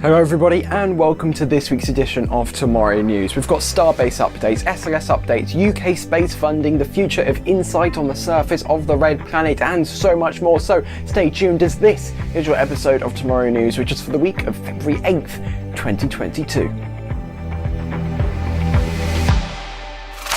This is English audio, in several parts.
Hello everybody and welcome to this week's edition of Tomorrow News. We've got Starbase updates, SLS updates, UK space funding, the future of insight on the surface of the red planet and so much more. So stay tuned as this is your episode of Tomorrow News, which is for the week of February 8th, 2022.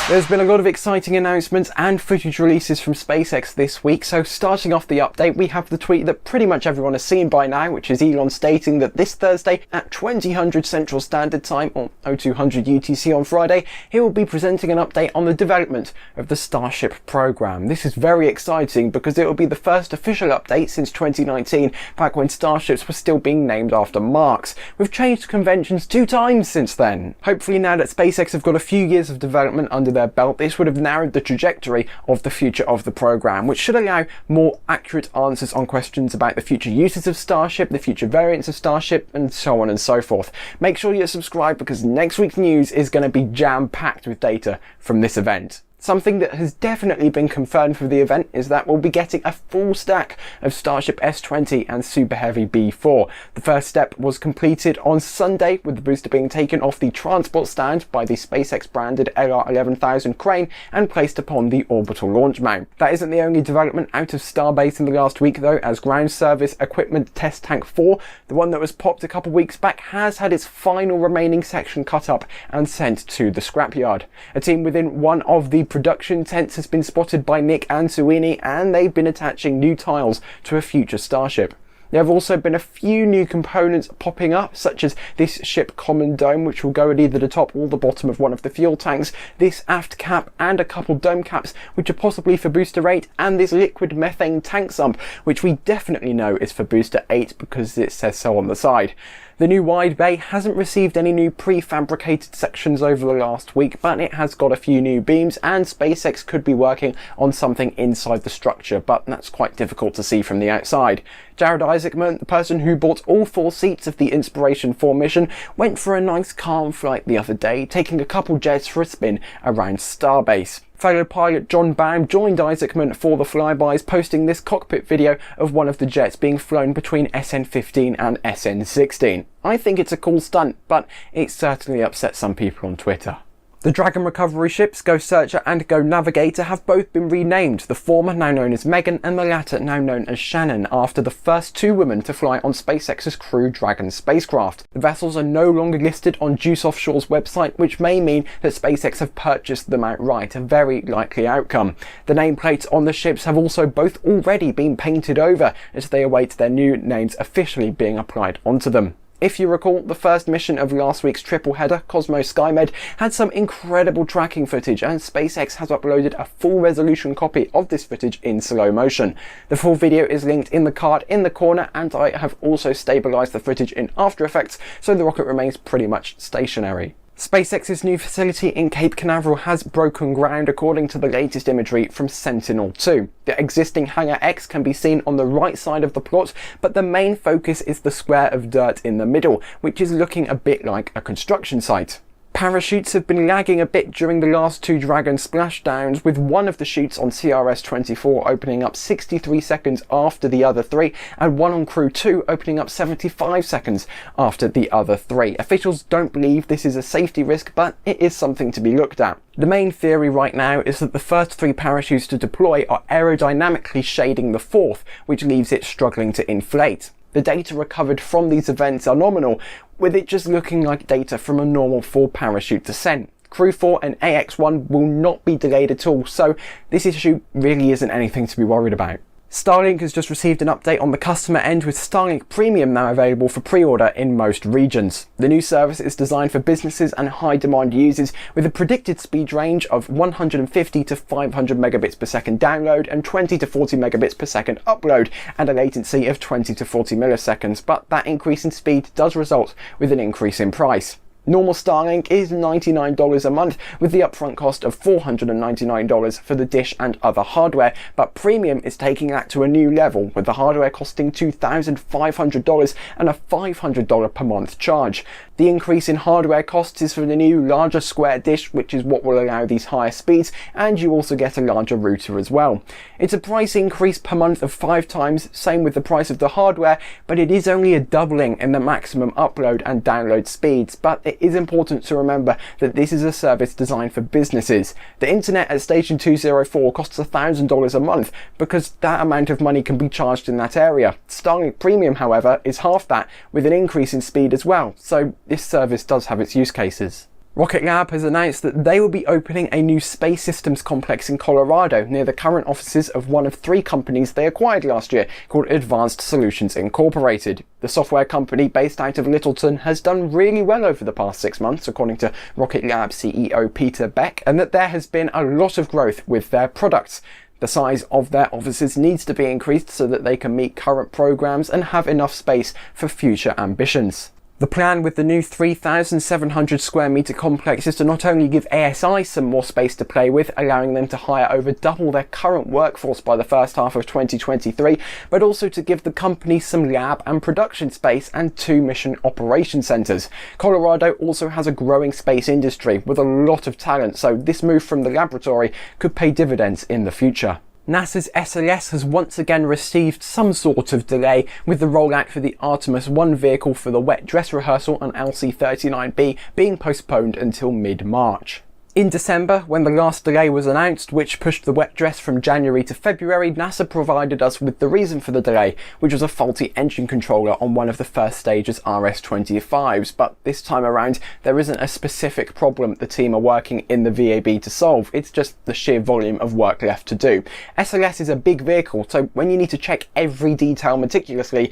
There's been a lot of exciting announcements and footage releases from SpaceX this week, so starting off the update we have the tweet that pretty much everyone has seen by now, which is Elon stating that this Thursday at 2000 Central Standard Time, or 0200 UTC on Friday, he will be presenting an update on the development of the Starship program. This is very exciting because it will be the first official update since 2019, back when starships were still being named after marks. We've changed conventions 2 times since then. Hopefully now that SpaceX have got a few years of development under their belt, this would have narrowed the trajectory of the future of the program, which should allow more accurate answers on questions about the future uses of Starship, the future variants of Starship, and so on and so forth. Make sure you're subscribed because next week's news is going to be jam-packed with data from this event. Something that has definitely been confirmed for the event is that we'll be getting a full stack of Starship S20 and Super Heavy B4. The first step was completed on Sunday, with the booster being taken off the transport stand by the SpaceX branded LR11000 crane and placed upon the orbital launch mount. That isn't the only development out of Starbase in the last week though, as Ground Service Equipment Test Tank 4, the one that was popped a couple weeks back, has had its final remaining section cut up and sent to the scrapyard. A team within one of the production tents has been spotted by Nick and Suini, and they've been attaching new tiles to a future Starship. There have also been a few new components popping up, such as this ship common dome, which will go at either the top or the bottom of one of the fuel tanks, this aft cap and a couple dome caps which are possibly for booster 8, and this liquid methane tank sump, which we definitely know is for booster 8 because it says so on the side. The new wide bay hasn't received any new prefabricated sections over the last week, but it has got a few new beams, and SpaceX could be working on something inside the structure, but that's quite difficult to see from the outside. Jared Isaacman, the person who bought all 4 seats of the Inspiration 4 mission, went for a nice calm flight the other day, taking a couple jets for a spin around Starbase. Fellow pilot John Baum joined Isaacman for the flybys, posting this cockpit video of one of the jets being flown between SN15 and SN16. I think it's a cool stunt, but it certainly upset some people on Twitter. The Dragon recovery ships, Go Searcher and Go Navigator, have both been renamed, the former now known as Megan and the latter now known as Shannon, after the first 2 women to fly on SpaceX's Crew Dragon spacecraft. The vessels are no longer listed on Juice Offshore's website, which may mean that SpaceX have purchased them outright, a very likely outcome. The nameplates on the ships have also both already been painted over as they await their new names officially being applied onto them. If you recall, the first mission of last week's triple header, Cosmos SkyMed, had some incredible tracking footage, and SpaceX has uploaded a full resolution copy of this footage in slow motion. The full video is linked in the card in the corner, and I have also stabilised the footage in After Effects so the rocket remains pretty much stationary. SpaceX's new facility in Cape Canaveral has broken ground according to the latest imagery from Sentinel-2. The existing Hangar X can be seen on the right side of the plot, but the main focus is the square of dirt in the middle, which is looking a bit like a construction site. Parachutes have been lagging a bit during the last 2 Dragon splashdowns, with one of the chutes on CRS-24 opening up 63 seconds after the other 3, and one on Crew 2 opening up 75 seconds after the other 3. Officials don't believe this is a safety risk, but it is something to be looked at. The main theory right now is that the first 3 parachutes to deploy are aerodynamically shading the 4th, which leaves it struggling to inflate. The data recovered from these events are nominal, with it just looking like data from a normal 4 parachute descent. Crew 4 and AX-1 will not be delayed at all, so this issue really isn't anything to be worried about. Starlink has just received an update on the customer end, with Starlink Premium now available for pre-order in most regions. The new service is designed for businesses and high-demand users, with a predicted speed range of 150 to 500 megabits per second download and 20 to 40 megabits per second upload, and a latency of 20 to 40 milliseconds, but that increase in speed does result with an increase in price. Normal Starlink is $99 a month with the upfront cost of $499 for the dish and other hardware, but Premium is taking that to a new level with the hardware costing $2,500 and a $500 per month charge. The increase in hardware costs is for the new larger square dish, which is what will allow these higher speeds, and you also get a larger router as well. It's a price increase per month of 5 times, same with the price of the hardware, but it is only a doubling in the maximum upload and download speeds. But it is important to remember that this is a service designed for businesses. The internet at Station 204 costs $1,000 a month because that amount of money can be charged in that area. Starlink Premium, however, is half that with an increase in speed as well, so this service does have its use cases. Rocket Lab has announced that they will be opening a new space systems complex in Colorado near the current offices of one of 3 companies they acquired last year called Advanced Solutions Incorporated. The software company based out of Littleton has done really well over the past 6 months, according to Rocket Lab CEO Peter Beck, and that there has been a lot of growth with their products. The size of their offices needs to be increased so that they can meet current programs and have enough space for future ambitions. The plan with the new 3,700 square metre complex is to not only give ASI some more space to play with, allowing them to hire over double their current workforce by the first half of 2023, but also to give the company some lab and production space and 2 mission operation centres. Colorado also has a growing space industry with a lot of talent, so this move from the laboratory could pay dividends in the future. NASA's SLS has once again received some sort of delay, with the rollout for the Artemis 1 vehicle for the wet dress rehearsal on LC-39B being postponed until mid-March. In December, when the last delay was announced, which pushed the wet dress from January to February, NASA provided us with the reason for the delay, which was a faulty engine controller on one of the first stage's RS-25s. But this time around, there isn't a specific problem the team are working in the VAB to solve. It's just the sheer volume of work left to do. SLS is a big vehicle, so when you need to check every detail meticulously,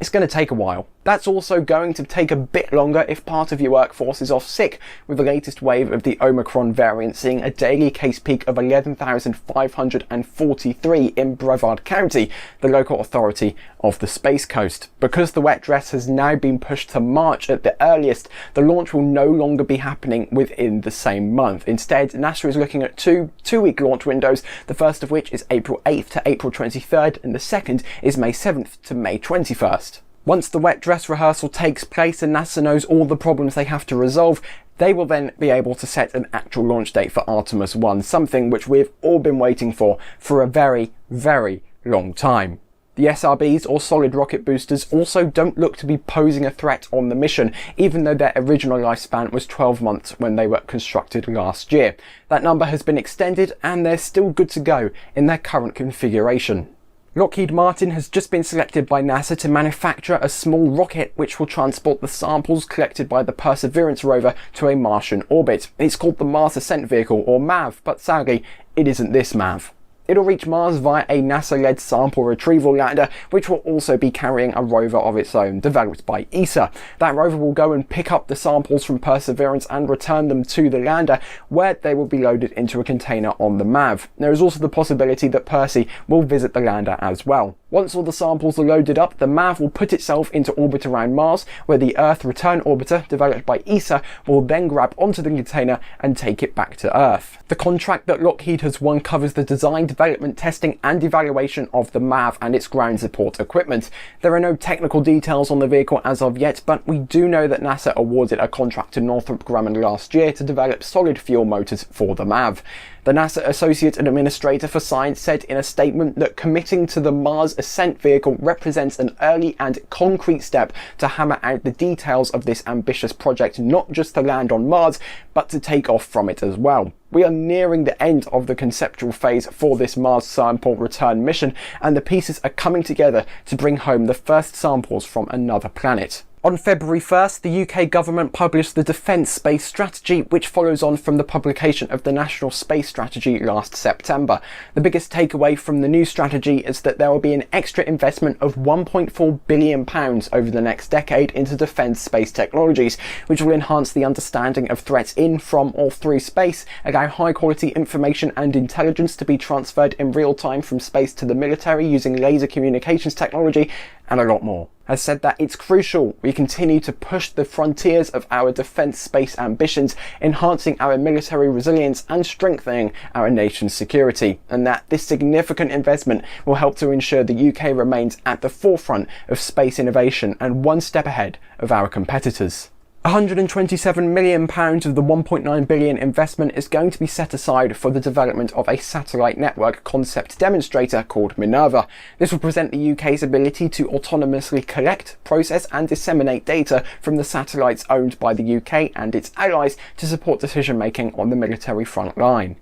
it's going to take a while. That's also going to take a bit longer if part of your workforce is off sick, with the latest wave of the Omicron variant seeing a daily case peak of 11,543 in Brevard County, the local authority of the Space Coast. Because the wet dress has now been pushed to March at the earliest, the launch will no longer be happening within the same month. Instead, NASA is looking at two-week launch windows, the first of which is April 8th to April 23rd, and the second is May 7th to May 21st. Once the wet dress rehearsal takes place and NASA knows all the problems they have to resolve, they will then be able to set an actual launch date for Artemis 1, something which we've all been waiting for a very, very long time. The SRBs, or solid rocket boosters, also don't look to be posing a threat on the mission, even though their original lifespan was 12 months when they were constructed last year. That number has been extended and they're still good to go in their current configuration. Lockheed Martin has just been selected by NASA to manufacture a small rocket which will transport the samples collected by the Perseverance rover to a Martian orbit. It's called the Mars Ascent Vehicle, or MAV, but sadly, it isn't this MAV. It'll reach Mars via a NASA-led sample retrieval lander, which will also be carrying a rover of its own, developed by ESA. That rover will go and pick up the samples from Perseverance and return them to the lander, where they will be loaded into a container on the MAV. There is also the possibility that Percy will visit the lander as well. Once all the samples are loaded up, the MAV will put itself into orbit around Mars, where the Earth Return Orbiter, developed by ESA, will then grab onto the container and take it back to Earth. The contract that Lockheed has won covers the design, development, testing and evaluation of the MAV and its ground support equipment. There are no technical details on the vehicle as of yet, but we do know that NASA awarded a contract to Northrop Grumman last year to develop solid fuel motors for the MAV. The NASA Associate Administrator for Science said in a statement that committing to the Mars Ascent Vehicle represents an early and concrete step to hammer out the details of this ambitious project, not just to land on Mars, but to take off from it as well. We are nearing the end of the conceptual phase for this Mars sample return mission, and the pieces are coming together to bring home the first samples from another planet. On February 1st, the UK government published the Defence Space Strategy, which follows on from the publication of the National Space Strategy last September. The biggest takeaway from the new strategy is that there will be an extra investment of £1.4 billion over the next decade into defence space technologies, which will enhance the understanding of threats in, from or through space, allow high quality information and intelligence to be transferred in real time from space to the military using laser communications technology, and a lot more, has said that it's crucial we continue to push the frontiers of our defence space ambitions, enhancing our military resilience and strengthening our nation's security, and that this significant investment will help to ensure the UK remains at the forefront of space innovation and one step ahead of our competitors. £127 million of the £1.9 billion investment is going to be set aside for the development of a satellite network concept demonstrator called Minerva. This will present the UK's ability to autonomously collect, process and disseminate data from the satellites owned by the UK and its allies to support decision making on the military front line.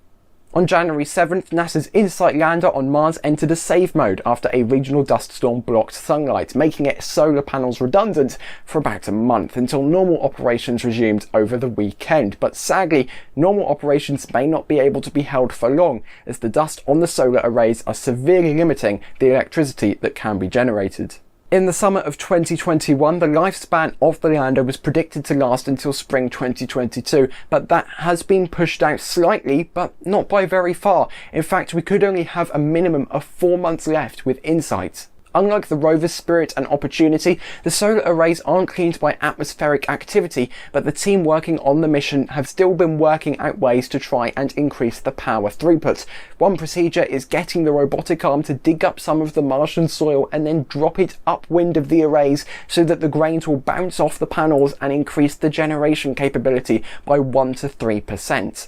On January 7th, NASA's InSight lander on Mars entered a save mode after a regional dust storm blocked sunlight, making its solar panels redundant for about a month until normal operations resumed over the weekend. But sadly, normal operations may not be able to be held for long, as the dust on the solar arrays are severely limiting the electricity that can be generated. In the summer of 2021, the lifespan of the lander was predicted to last until spring 2022, but that has been pushed out slightly, but not by very far. In fact, we could only have a minimum of 4 months left with InSight. Unlike the rover's Spirit and Opportunity, the solar arrays aren't cleaned by atmospheric activity, but the team working on the mission have still been working out ways to try and increase the power throughput. One procedure is getting the robotic arm to dig up some of the Martian soil and then drop it upwind of the arrays so that the grains will bounce off the panels and increase the generation capability by 1 to 3%.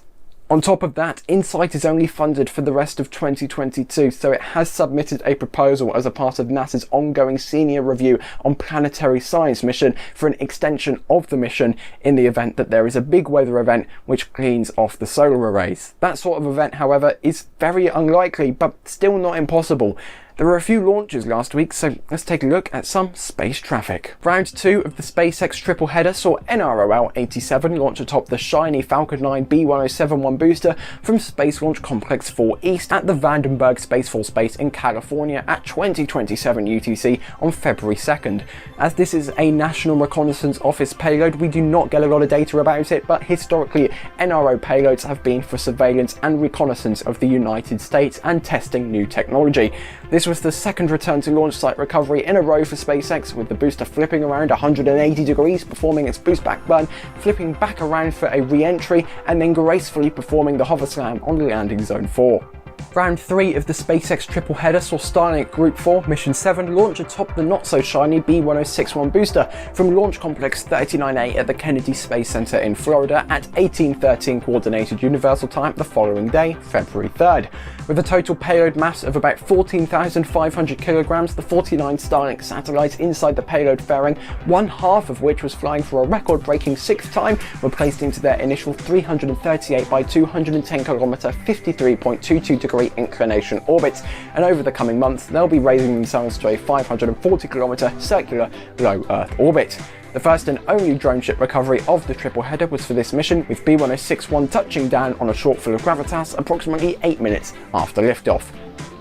On top of that, InSight is only funded for the rest of 2022, so it has submitted a proposal as a part of NASA's ongoing senior review on planetary science mission for an extension of the mission in the event that there is a big weather event which cleans off the solar arrays. That sort of event, however, is very unlikely, but still not impossible. There were a few launches last week, so let's take a look at some space traffic. Round 2 of the SpaceX triple header saw NROL-87 launch atop the shiny Falcon 9 B1071 booster from Space Launch Complex 4 East at the Vandenberg Space Force Base in California at 2027 UTC on February 2nd. As this is a National Reconnaissance Office payload, we do not get a lot of data about it, but historically NRO payloads have been for surveillance and reconnaissance of the United States and testing new technology. This was the second return to launch site recovery in a row for SpaceX, with the booster flipping around 180 degrees, performing its boost back burn, flipping back around for a re-entry, and then gracefully performing the hover slam on landing zone 4. Round 3 of the SpaceX triple header saw Starlink Group 4 Mission 7 launch atop the not-so-shiny B1061 booster from Launch Complex 39A at the Kennedy Space Center in Florida at 18:13 Coordinated Universal Time the following day, February 3rd. With a total payload mass of about 14,500 kilograms, the 49 Starlink satellites inside the payload fairing, one half of which was flying for a record-breaking 6th time, were placed into their initial 338 by 210 kilometer 53.22 degree inclination orbits, and over the coming months they'll be raising themselves to a 540 kilometer circular low Earth orbit. The first and only drone ship recovery of the triple header was for this mission, with B1061 touching down on a shortfall of gravitas approximately 8 minutes after liftoff.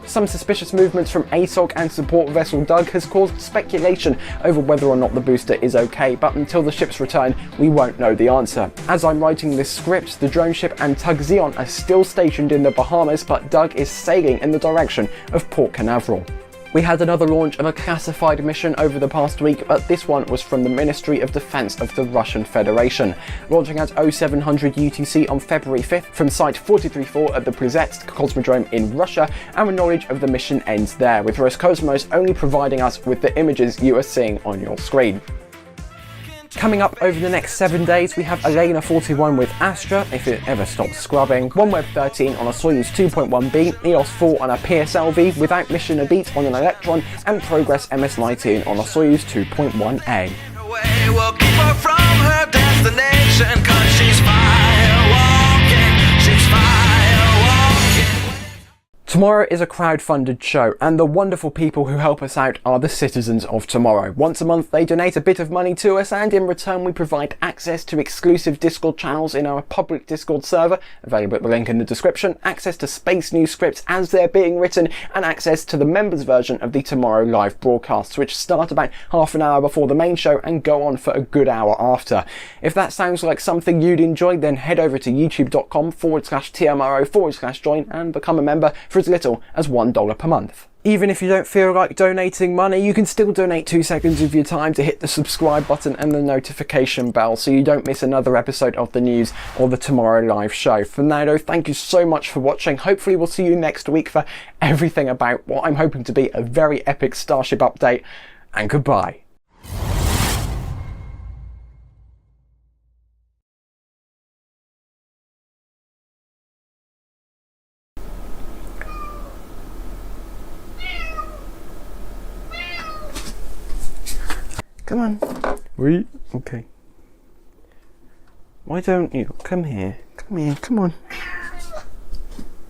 Some suspicious movements from ASOC and support vessel Doug has caused speculation over whether or not the booster is okay, but until the ship's return, we won't know the answer. As I'm writing this script, the drone ship and Tug Xeon are still stationed in the Bahamas, but Doug is sailing in the direction of Port Canaveral. We had another launch of a classified mission over the past week, but this one was from the Ministry of Defense of the Russian Federation. Launching at 0700 UTC on February 5th from Site 434 at the Plzetsk Cosmodrome in Russia, our knowledge of the mission ends there, with Roscosmos only providing us with the images you are seeing on your screen. Coming up over the next 7 days, we have Elena 41 with Astra, if it ever stops scrubbing, OneWeb 13 on a Soyuz 2.1B, EOS 4 on a PSLV without mission a beat on an Electron, and Progress MS-19 on a Soyuz 2.1A. We'll keep her from her destination, 'cause she's firewalking, she's firewalking. Tomorrow is a crowd-funded show, and the wonderful people who help us out are the citizens of tomorrow. Once a month they donate a bit of money to us, and in return we provide access to exclusive Discord channels in our public Discord server, available at the link in the description, access to space news scripts as they're being written, and access to the members version of the Tomorrow live broadcasts, which start about half an hour before the main show and go on for a good hour after. If that sounds like something you'd enjoy, then head over to youtube.com/TMRO/join and become a member for as little as $1 per month. Even if you don't feel like donating money, you can still donate 2 seconds of your time to hit the subscribe button and the notification bell so you don't miss another episode of the news or the Tomorrow Live show. For now though, thank you so much for watching. Hopefully we'll see you next week for everything about what I'm hoping to be a very epic Starship update, and goodbye. Come on. Wait. Okay. Why don't you? Come here. Come here. Come on.